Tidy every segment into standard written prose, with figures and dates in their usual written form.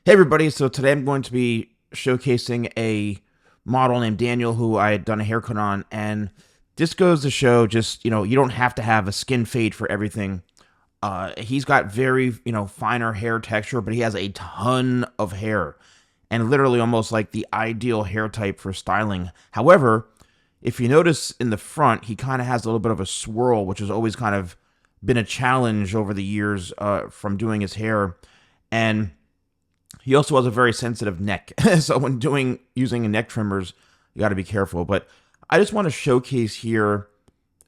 Hey everybody, so today I'm going to be showcasing a model named Daniel who I had done a haircut on, and this goes to show just, you don't have to have a skin fade for everything. He's got very, finer hair texture, but he has a ton of hair and literally almost like the ideal hair type for styling. However, if you notice in the front, he kind of has a little bit of a swirl, which has always kind of been a challenge over the years from doing his hair. And he also has a very sensitive neck. So when using neck trimmers, you got to be careful. But I just want to showcase here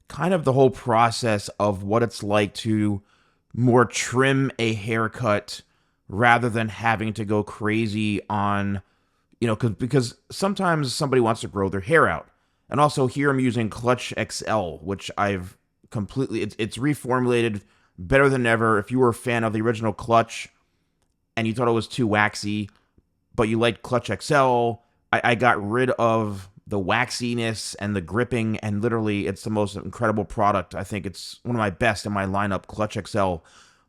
kind of the whole process of what it's like to more trim a haircut rather than having to go crazy on, because sometimes somebody wants to grow their hair out. And also here I'm using Clutch XL, which I've completely, it's reformulated better than ever. If you were a fan of the original Clutch, and you thought it was too waxy, but you liked Clutch XL, I got rid of the waxiness and the gripping, and literally it's the most incredible product. I think it's one of my best in my lineup, Clutch XL.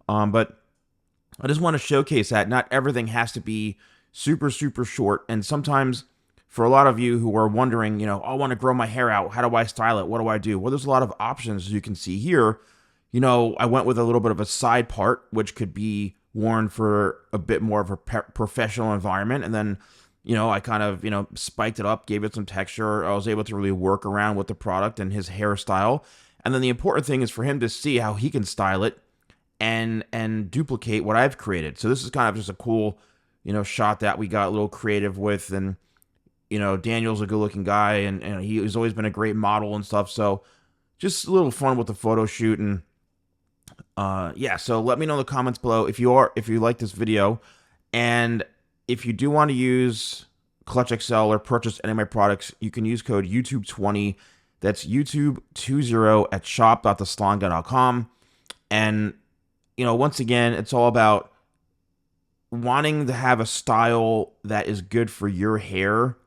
But I just want to showcase that not everything has to be super, super short. And sometimes for a lot of you who are wondering, I want to grow my hair out. How do I style it? What do I do? Well, there's a lot of options, as you can see here. I went with a little bit of a side part, which could be worn for a bit more of a professional environment. And then, I kind of, spiked it up, gave it some texture. I was able to really work around with the product and his hairstyle. And then the important thing is for him to see how he can style it and duplicate what I've created. So this is kind of just a cool, shot that we got a little creative with. And, Daniel's a good looking guy, and he's always been a great model and stuff. So just a little fun with the photo shoot. And yeah, so let me know in the comments below if you like this video, and if you do want to use Clutch XL or purchase any of my products, you can use code YouTube20. That's YouTube20 at shop.thesalonguy.com. And once again, it's all about wanting to have a style that is good for your hair,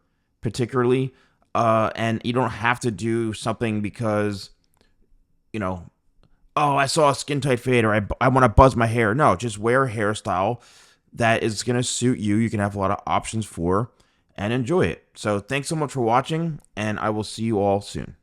particularly, and you don't have to do something because oh, I saw a skin tight fade, or I want to buzz my hair. No, just wear a hairstyle that is going to suit you. You can have a lot of options for and enjoy it. So thanks so much for watching, and I will see you all soon.